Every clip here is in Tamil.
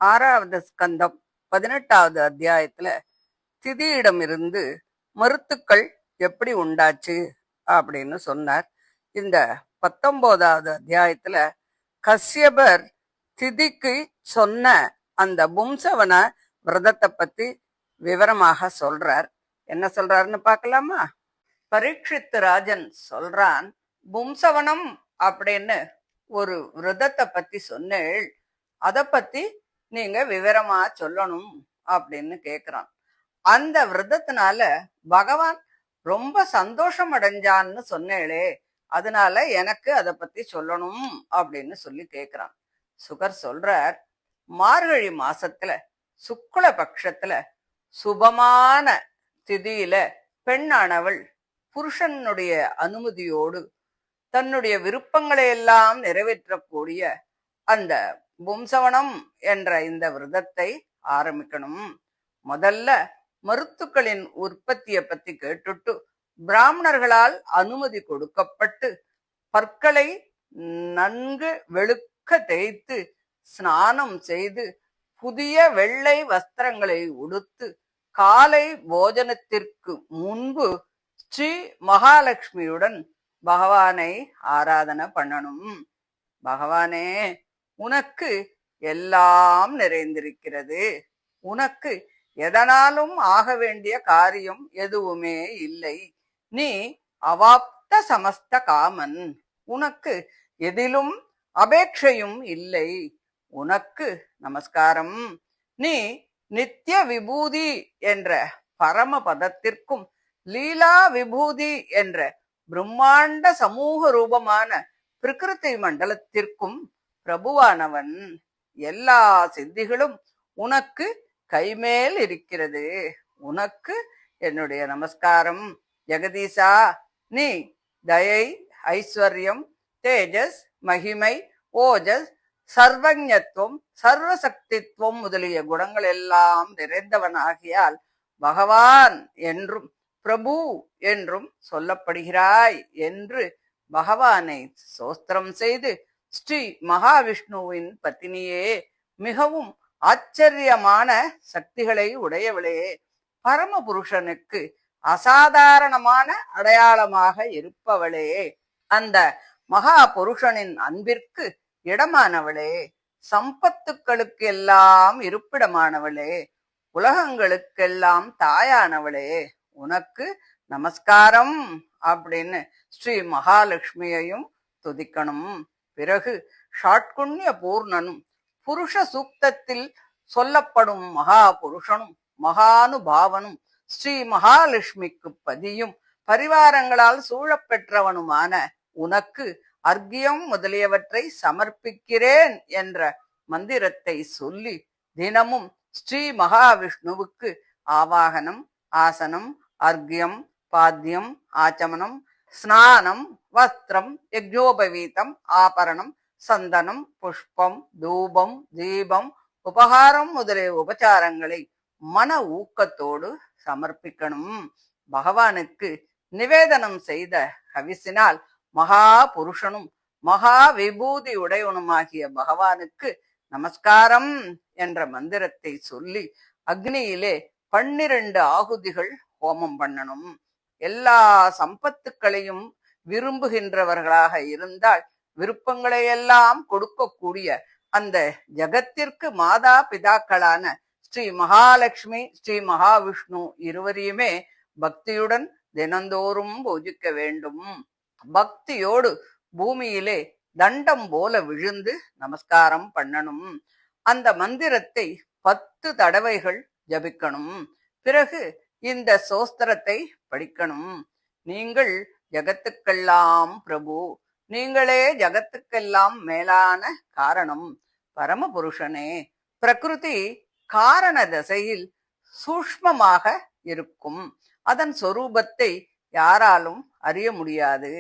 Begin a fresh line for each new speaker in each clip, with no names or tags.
6வது ஸ்கந்தம் 18வது அத்தியாயத்துல திதியிடமிருந்து மருத்துக்கள் எப்படி உண்டாச்சு அப்படின்னு சொன்னார். இந்த 19வது அத்தியாயத்துல கஸ்யபர் திதிக்கு சொன்ன அந்த பும்சவன விரதத்தை பத்தி விவரமாக சொல்றார். என்ன சொல்றாருன்னு பார்க்கலாமா? பரீட்சித்து ராஜன் சொல்றான், பும்சவனம் அப்படின்னு ஒரு விரதத்தை பத்தி சொன்னேள், அதை பத்தி நீங்க விவரமா சொல்லணும் அப்படின்னு கேக்குறான். அந்த விரதத்தினால பகவான் ரொம்ப சந்தோஷம் அடைஞ்சான்னு சொன்னேளே, அதனால எனக்கு அதை பத்தி சொல்லணும் அப்படின்னு சொல்லி கேக்குறான். சுகர் சொல்றார், மார்கழி மாசத்துல சுக்ல பட்சத்துல சுபமான திதியில பெண்ணானவள் புருஷனுடைய அனுமதியோடு தன்னுடைய விருப்பங்களை எல்லாம் நிறைவேற்றக்கூடிய அந்த பும்சவனம் என்ற இந்த விரதத்தை ஆரம்பிக்கணும். முதல்ல மருத்துக்களின் உற்பத்தியை பத்தி கேட்டுட்டு பிராமணர்களால் அனுமதி கொடுக்கப்பட்டு பற்களை நன்கு வெளுக்க தேய்த்து ஸ்நானம் செய்து புதிய வெள்ளை வஸ்திரங்களை உடுத்து காலை போஜனத்திற்கு முன்பு ஸ்ரீ மகாலட்சுமியுடன் பகவானை ஆராதனை பண்ணணும். பகவானே, உனக்கு எல்லாம் நிறைந்திருக்கிறது, உனக்கு எதனாலும் ஆக வேண்டிய காரியம் எதுவுமே இல்லை, நீ அவாப்த சமஸ்த காமன், உனக்கு எதிலும் அபேட்சையும் இல்லை, உனக்கு நமஸ்காரம், நீ நித்திய விபூதி என்ற பரம பதத்திற்கும் லீலா விபூதி என்ற பிரம்மாண்ட சமூக ரூபமான பிரகிருதி மண்டலத்திற்கும் பிரபுவானவன், எல்லா சித்திகளும் உனக்கு கைமேல் இருக்கிறது, உனக்கு என்னுடைய நமஸ்காரம். ஜெகதீசா, நீ தயை, ஐஸ்வர்யம், தேஜஸ், மகிமை, ஓஜஸ், சர்வஞத்துவம், சர்வசக்தித்துவம் முதலிய குணங்கள் எல்லாம் நிறைந்தவனாகியால் பகவான் என்றும் பிரபு என்றும் சொல்லப்படுகிறாய் என்று பகவானை ஸ்தோத்திரம் செய்து, ஸ்ரீ மகாவிஷ்ணுவின் பத்தினியே, மிகவும் ஆச்சரியமான சக்திகளை உடையவளே, பரமபுருஷனுக்கு அசாதாரணமான அடையாளமாக இருப்பவளே, அந்த மகா புருஷனின் அன்பிற்கு இடமானவளே, சம்பத்துக்களுக்கு எல்லாம் இருப்பிடமானவளே, உலகங்களுக்கெல்லாம் தாயானவளே, உனக்கு நமஸ்காரம் அப்படின்னு ஸ்ரீ மகாலட்சுமியையும் துதிக்கணும். பிறகு ஷாட்குண்ய பூர்ணனும் புருஷ சூக்தத்தில் சொல்லப்படும் மகா புருஷனும் மகானுபாவனும் ஸ்ரீ மகாலட்சுமிக்கு பதியும் பரிவாரங்களால் சூழப்பெற்றவனுமான உனக்கு அர்க்கியம் முதலியவற்றை சமர்ப்பிக்கிறேன் என்ற மந்திரத்தை சொல்லி தினமும் ஸ்ரீ மகாவிஷ்ணுவுக்கு ஆவாகனம், ஆசனம், அர்க்கியம், பாத்தியம், ஆச்சமனம், ஸ்நானம், வஸ்திரம், யஜ்ஞோபவீதம், ஆபரணம், சந்தனம், புஷ்பம், தூபம், தீபம், உபகாரம் முதலிய உபச்சாரங்களை மன ஊக்கத்தோடு சமர்ப்பிக்கணும். பகவானுக்கு நிவேதனம் செய்த ஹவிசினால் மகா புருஷனும் மகா விபூதி உடையவனுமாகிய பகவானுக்கு நமஸ்காரம் என்ற மந்திரத்தை சொல்லி அக்னியிலே 12 ஆகுதிகள் ஹோமம் பண்ணணும். எல்லா சம்பத்துக்களையும் விரும்புகின்றவர்களாக இருந்தால் விருப்பங்களை எல்லாம் கொடுக்கக்கூடிய அந்த ஜகத்திற்கு மாதா பிதாக்களான ஸ்ரீ மகாலட்சுமி, ஸ்ரீ மகாவிஷ்ணு இருவரையுமே பக்தியுடன் தினந்தோறும் பூஜிக்க வேண்டும். பக்தியோடு பூமியிலே தண்டம் போல விழுந்து நமஸ்காரம் பண்ணணும். அந்த மந்திரத்தை 10 தடவைகள் ஜபிக்கணும். பிறகு இந்த சோஸ்திரத்தை படிக்கணும். நீங்கள் ஜகத்துக்கெல்லாம் பிரபு, நீங்களே ஜகத்துக்கெல்லாம் மேலான காரணம். பரமபுருஷனே, பிரகிருதி காரண தசையில் சூஷ்மமாக இருக்கும், அதன் சொரூபத்தை யாராலும் அறிய முடியாது,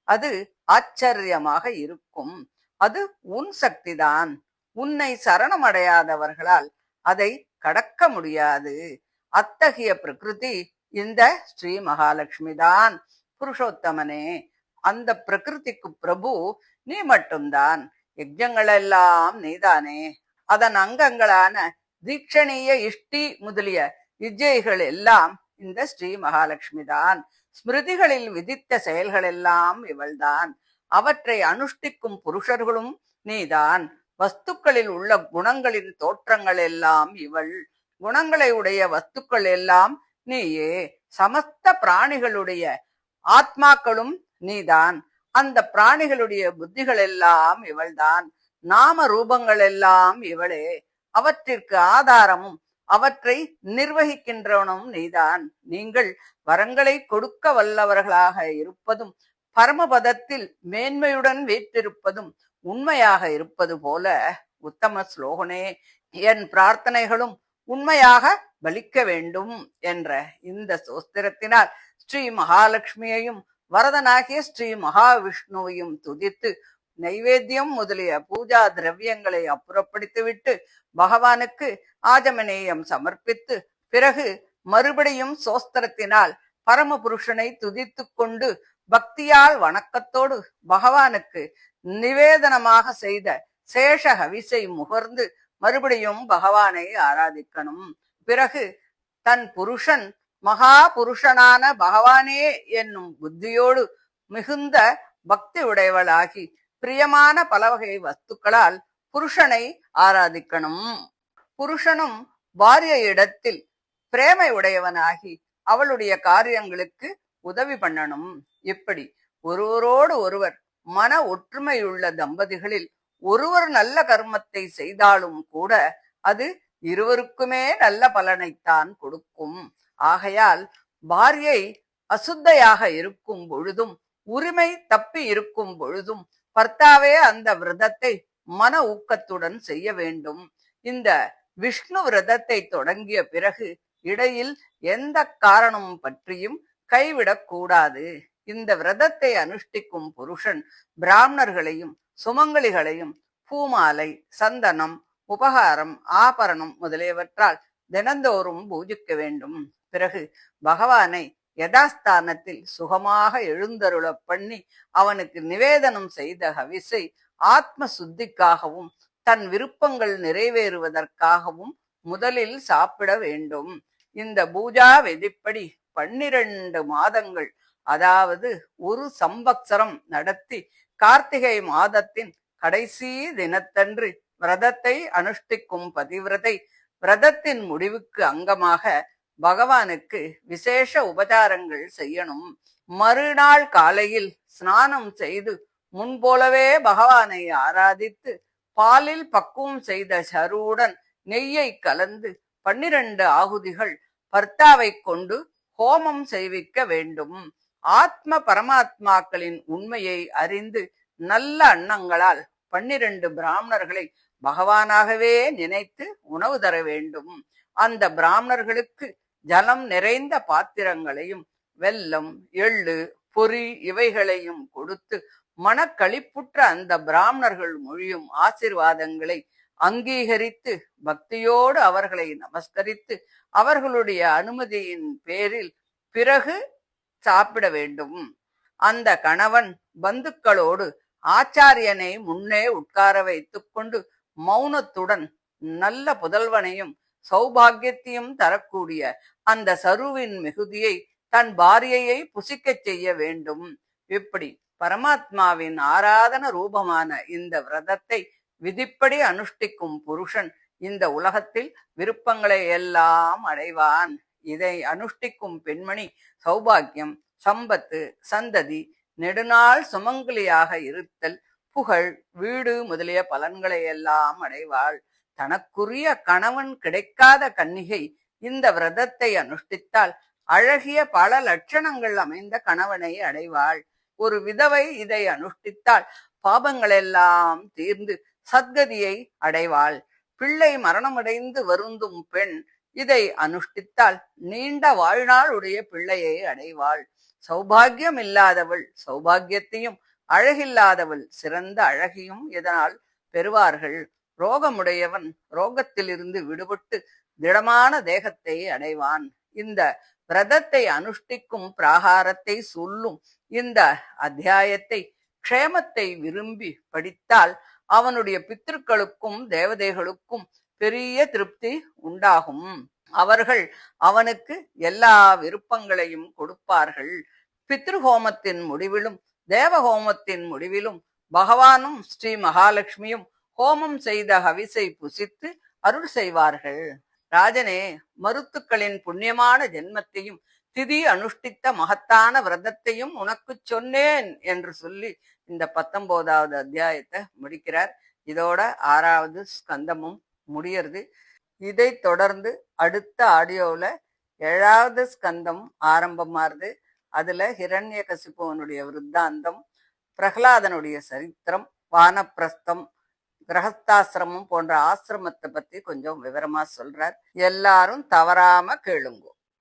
அது ஆச்சரியமாக இருக்கும், அது உன் சக்திதான், உன்னை சரணமடையாதவர்களால் அதை கடக்க முடியாது. அத்தகைய பிரகிருதி இந்த ஸ்ரீ மகாலட்சுமி தான். புருஷோத்தமனே, அந்த பிரகிருதிக்கு பிரபு நீ மட்டும்தான், யஜ்ஞங்கள் எல்லாம் நீதானே, அதன் அங்கங்களான தீட்சணீய இஷ்டி முதலிய விஜய்கள் எல்லாம் இந்த ஸ்ரீ மகாலட்சுமி தான். ஸ்மிருதிகளில் விதித்த செயல்கள் எல்லாம் இவள்தான். அவற்றை அனுஷ்டிக்கும் புருஷர்களும் நீதான். வஸ்துக்களில் உள்ள குணங்களின் தோற்றங்கள் எல்லாம் இவள். குணங்களை உடைய வஸ்துக்கள் எல்லாம் நீயே. சமஸ்த பிராணிகளுடைய ஆத்மாக்களும் நீதான். அந்த பிராணிகளுடைய புத்திகள் எல்லாம் இவள்தான். நாம ரூபங்கள் எல்லாம் இவளே. அவற்றிற்கு ஆதாரமும் அவற்றை நிர்வகிக்கின்றவனும் நீதான். நீங்கள் வரங்களை கொடுக்க வல்லவர்களாக இருப்பதும் பரமபதத்தில் மேன்மையுடன் வீற்றிருப்பதும் உண்மையாக இருப்பது போல உத்தம ஸ்லோகனே, என் பிரார்த்தனைகளும் உண்மையாக பலிக்க வேண்டும் என்ற இந்த சோஸ்திரத்தினால் ஸ்ரீ மகாலட்சுமியையும் வரதனாகிய ஸ்ரீ மகாவிஷ்ணுவையும் துதித்து நைவேத்தியம் முதலிய பூஜா திரவியங்களை அப்புறப்படுத்திவிட்டு பகவானுக்கு ஆஜமனேயம் சமர்ப்பித்து பிறகு மறுபடியும் சோஸ்திரத்தினால் பரமபுருஷனை துதித்து கொண்டு பக்தியால் வணக்கத்தோடு பகவானுக்கு நிவேதனமாக செய்த சேஷ ஹவிசை முகர்ந்து மறுபடியும் பகவானை ஆராதிக்கணும். பிறகு தன் புருஷன் மகா புருஷனான பகவானே என்னும் புத்தியோடு மிகுந்த பக்தி உடையவளாகி பிரியமான பலவகை வஸ்துக்களால் புருஷனை ஆராதிக்கணும். புருஷனும் பாரிய இடத்தில் பிரேமை உடையவனாகி அவளுடைய காரியங்களுக்கு உதவி பண்ணணும். இப்படி ஒருவரோடு ஒருவர் மன ஒற்றுமையுள்ள தம்பதிகளில் ஒருவர் நல்ல கர்மத்தை செய்தாலும் கூட அது இருவருக்குமே நல்ல பலனைத்தான் கொடுக்கும். ஆகையால் பாரியை அசுத்தையாக இருக்கும் பொழுதும் உரிமை தப்பி இருக்கும் பொழுதும் பர்த்தாவே அந்த விரதத்தை மன ஊக்கத்துடன் செய்ய வேண்டும். இந்த விஷ்ணு விரதத்தை தொடங்கிய பிறகு இடையில் எந்த காரணம் பற்றியும் கைவிடக் கூடாது. இந்த விரதத்தை அனுஷ்டிக்கும் புருஷன் பிராமணர்களையும் சுமங்கலிகளையும் பூமாலை, சந்தனம், உபகாரம், ஆபரணம் முதலியவற்றால் தினந்தோறும் பூஜிக்க வேண்டும். பிறகு பகவானை யதாஸ்தானத்தில் சுகமாக எழுந்தருள பண்ணி அவனுக்கு நிவேதனம் செய்த ஹவிசை ஆத்ம சுத்திக்காகவும் தன் விருப்பங்கள் நிறைவேறுவதற்காகவும் முதலில் சாப்பிட வேண்டும். இந்த பூஜா விதிப்படி 12 மாதங்கள், அதாவது ஒரு சம்பத்சரம் நடத்தி கார்த்திகை மாதத்தின் கடைசி தினத்தன்று விரதத்தை அனுஷ்டிக்கும் பதிவிரதை விரதத்தின் முடிவுக்கு அங்கமாக பகவானுக்கு விசேஷ உபச்சாரங்கள் செய்யணும். மறுநாள் காலையில் ஸ்நானம் செய்து முன்போலவே பகவானை ஆராதித்து பாலில் பக்குவம் செய்த சருவுடன் நெய்யை கலந்து 12 ஆகுதிகள் பர்த்தாவை கொண்டு ஹோமம் செய்விக்க வேண்டும். ஆத்ம பரமாத்மாக்களின் உண்மையை அறிந்து நல்ல அன்னங்களால் 12 பிராமணர்களை பகவானாகவே நினைத்து உணவு தர வேண்டும். அந்த பிராமணர்களுக்கு ஜலம் நிறைந்த பாத்திரங்களையும் வெல்லம், எள்ளு, பொறி இவைகளையும் கொடுத்து மனக்களிப்புற்ற அந்த பிராமணர்கள் மொழியும் ஆசீர்வாதங்களை அங்கீகரித்து பக்தியோடு அவர்களை நமஸ்கரித்து அவர்களுடைய அனுமதியின் பேரில் பிறகு சாப்பிட வேண்டும். அந்த கணவன் பந்துக்களோடு ஆச்சாரியனை முன்னே உட்கார வைத்துக் கொண்டு மௌனத்துடன் நல்ல புதல்வனையும் சௌபாகியத்தையும் தரக்கூடிய அந்த சருவின் மிகுதியை தன் பாரியையை புசிக்கச் செய்ய வேண்டும். இப்படி பரமாத்மாவின் ஆராதன ரூபமான இந்த விரதத்தை விதிப்படி அனுஷ்டிக்கும் புருஷன் இந்த உலகத்தில் விருப்பங்களை எல்லாம் அடைவான். இதை அனுஷ்டிக்கும் பெண்மணி சௌபாகியம், சம்பத்து, சந்ததி, நெடுநாள் சுமங்கலியாக இருத்தல், புகழ், வீடு முதலிய பலன்களை எல்லாம் அடைவாள். தனக்குரிய கணவன் கிடைக்காத கன்னிகை இந்த விரதத்தை அனுஷ்டித்தால் அழகிய பல லட்சணங்கள் அமைந்த கணவனை அடைவாள். ஒரு விதவை இதை அனுஷ்டித்தால் பாபங்களெல்லாம் தீர்ந்து சத்கதியை அடைவாள். பிள்ளை மரணமடைந்து வருந்தும் பெண் இதை அனுஷ்டித்தால் நீண்ட வாழ்நாள் உடைய பிள்ளையை அடைவாள். சௌபாகியம் இல்லாதவள் சௌபாகியத்தையும் அழகில்லாதவள் சிறந்த அழகியும் இதனால் பெறுவார்கள். ரோகமுடையவன் ரோகத்திலிருந்து விடுபட்டு திடமான தேகத்தை அடைவான். இந்த விரதத்தை அனுஷ்டிக்கும் பிராகாரத்தை சொல்லும் இந்த அத்தியாயத்தை க்ஷேமத்தை விரும்பி படித்தால் அவனுடைய பித்திருக்களுக்கும் தேவதைகளுக்கும் பெரிய திருப்தி உண்டாகும். அவர்கள் அவனுக்கு எல்லா விருப்பங்களையும் கொடுப்பார்கள். பித்ருஹோமத்தின் முடிவிலும் தேவஹோமத்தின் முடிவிலும் பகவானும் ஸ்ரீ மகாலட்சுமியும் ஹோமம் செய்த ஹவிசை புசித்து அருள் செய்வார்கள். ராஜனே, மருத்துக்களின் புண்ணியமான ஜென்மத்தையும் திதி அனுஷ்டித்த மகத்தான விரதத்தையும் உனக்கு சொன்னேன் என்று சொல்லி இந்த 19வது அத்தியாயத்தை முடிக்கிறார். இதோட 6வது ஸ்கந்தமும் முடியறது. இதை தொடர்ந்து அடுத்த ஆடியோவில் 7வது ஸ்கந்தம் ஆரம்பமாறுது. அதுல ஹிரண்யகசிபுவனுடைய விருத்தாந்தம், பிரகலாதனுடைய சரித்திரம், வானப்பிரஸ்தம், கிரகஸ்தாசிரமம் போன்ற ஆசிரமத்தை பத்தி கொஞ்சம் விவரமா சொல்றார். எல்லாரும் தவறாம கேளுங்க.